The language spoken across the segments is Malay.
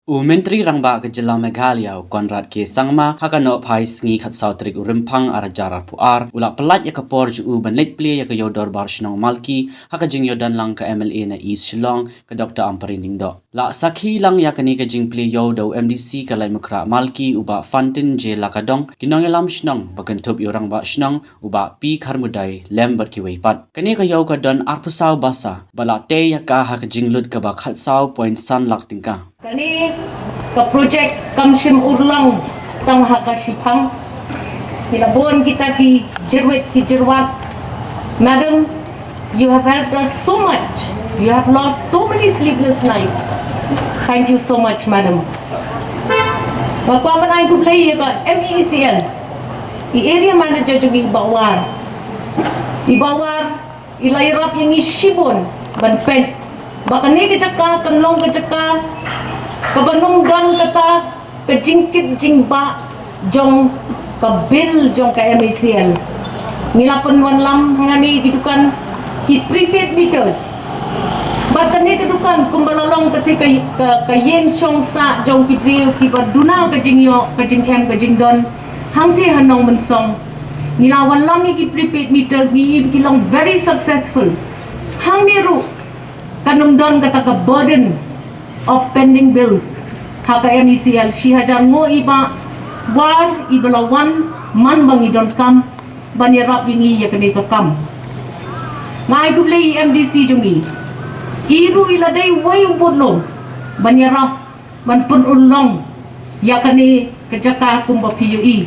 Menteri Rangba ke Jela Meghalaya Conrad ke sangma hakano phai sngi khat sautrik urimpang ara jarar puar ulak pelat ya kapor ju banlek Plie ya ke yo Dorbar Shnong Malki haka jing yo dan lang ke MLA na East Shnong ke Dr. Ampareen dingdo la sakhi lang ya kani ke jing Plie yo do MDC ke lai mukra Malki uba fantin je lakadong kinong lam Shnong bakentup yo Rangba Shnong uba pi kharmudai lember ki weipat kani ke yo ka don arpusau basa bala te ya ka haka jing lut ke ba khat sau point san lak tingka Kani ke projek kamsim urlang tang hakasipang hilabon kita ki jerwat. Madam, you have helped us so much. You have lost so many sleepless nights. Thank you so much, madam. Bakwa man ay kublay ka MECL. I area manager juga ibawar ilayrap yang isibon banpen. Bakani kecaka kanlong kecaka kabanungdan kata kejingkit jingba jong kabil jong ka MECL ngilapan wanlam ngani kidukan ki prepaid meters batani kidukan kumbalalong ketika ka yen song sa jong ki priu ki baduna kejingyo kejing em kejing don hangti hanong mensong ngilawan lam ki prepaid meters ni kilong very successful hang niru kanungdon kata ka burden of pending bills haka MECL si hajar ngo iba war ibalawan man bang idon kam banirap ini ya kene ka kam ngai kublei MDC jungi iru iladai wayu bodlo banirap man pun ulong ya kene kejaka kumba PUE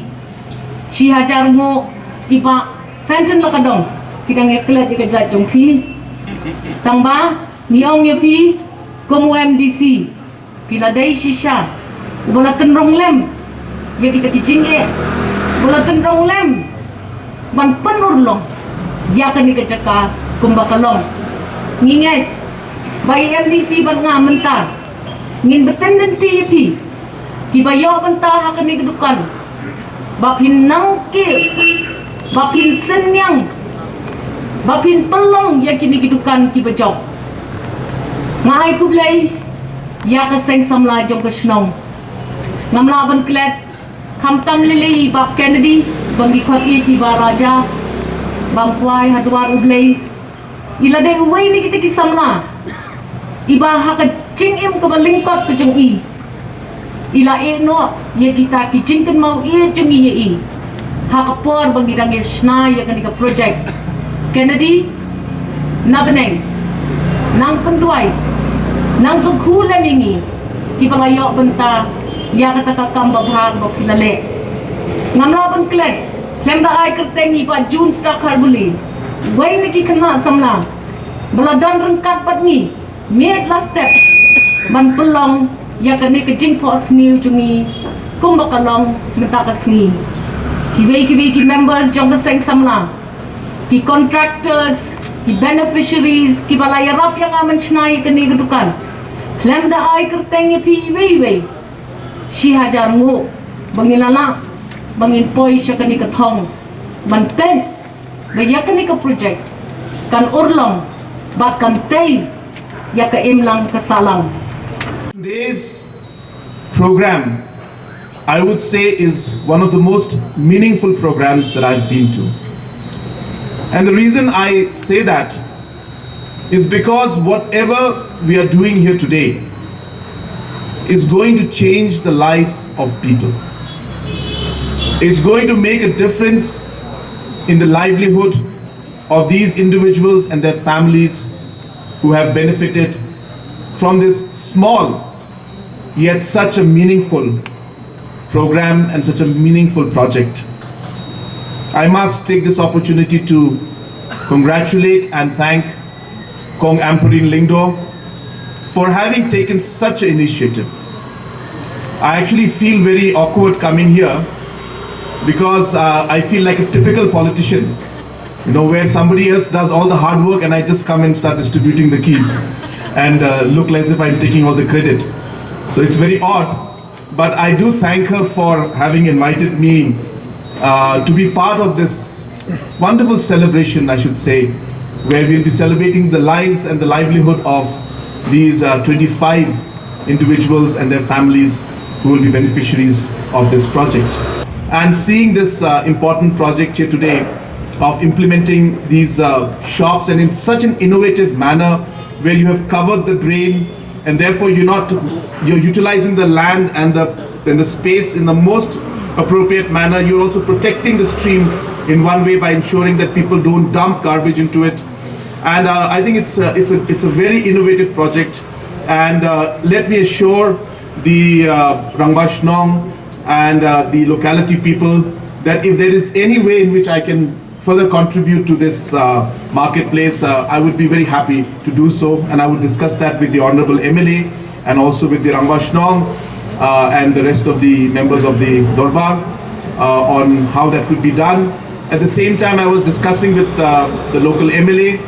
si hajar ngo iba fenten lakadong kidang eklet ikajat jong fi tangba niong ya fi como MDC pila day shisha bola tenrong lem ya kita kijinge bola tenrong lem man penurlong ya kani kecaka kumbakalong nginget bai MDC ban nga menta ngin betenden TP kibayo benta hakani kedukan bapin nangke bapin senyang bapin pelong ya kini kedukan kibajok ngai kublai ya ka seng samla jong ka Shnong ngamla ban klet khamtam lili bab Kennedy bangi khoti ki ba raja bang Plie hadwar ublai ila de uwai ni kita ki samla iba ha ka jingim ka balingkot ka jong i ila e no ye kita ki jingken mau e jong i ye i ha ka por bangi dang ye shna ye ka project Kennedy nabeneng nang penduai nang kukula mingi ipalayo benta ya kata kakam babhag bokilale ngamla ban klet lemda ai kerteng ipa jun sta kharbuli wai niki khana samla baladan rengkat patni met last step ban pelong ya kane kejing pos new jungi kumbakalong meta kasni ki members jong kaseng samla ki contractors ki beneficiaries ki balayarap yang aman shnai kani kedukan lemda ai kerteng ye pi wei si hajar ngo bangilala bangin poi sya kani kathong ban pen ya kani ka project kan urlong bakam tei ya ka imlang kasalang. Today's program I would say is one of the most meaningful programs that I've been to. And the reason I say that is because whatever we are doing here today is going to change the lives of people. It's going to make a difference in the livelihood of these individuals and their families who have benefited from this small yet such a meaningful program and such a meaningful project. I must take this opportunity to congratulate and thank Kong Ampareen for having taken such an initiative. I actually feel very awkward coming here because I feel like a typical politician, where somebody else does all the hard work and I just come and start distributing the keys and look as if I'm taking all the credit. So it's very odd, but I do thank her for having invited me to be part of this wonderful celebration, I should say, where we'll be celebrating the lives and the livelihood of these 25 individuals and their families who will be beneficiaries of this project. And seeing this important project here today of implementing these shops, and in such an innovative manner where you have covered the drain, and therefore you're utilizing the land and the space in the most appropriate manner. You're also protecting the stream in one way by ensuring that people don't dump garbage into it. And I think it's a very innovative project. And let me assure the Shnong and the locality people that if there is any way in which I can further contribute to this marketplace, I would be very happy to do so. And I would discuss that with the Honorable MLA and also with the Shnong and the rest of the members of the Dorbar on how that could be done. At the same time, I was discussing with the local MLA,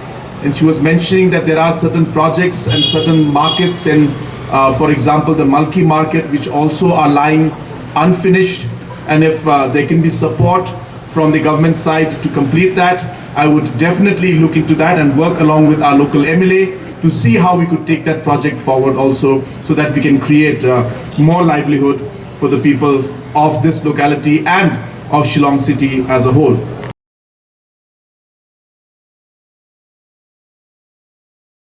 and she was mentioning that there are certain projects and certain markets in, for example, the Malki market, which also are lying unfinished. And if there can be support from the government side to complete that, I would definitely look into that and work along with our local MLA to see how we could take that project forward also, so that we can create more livelihood for the people of this locality and of Shillong city as a whole.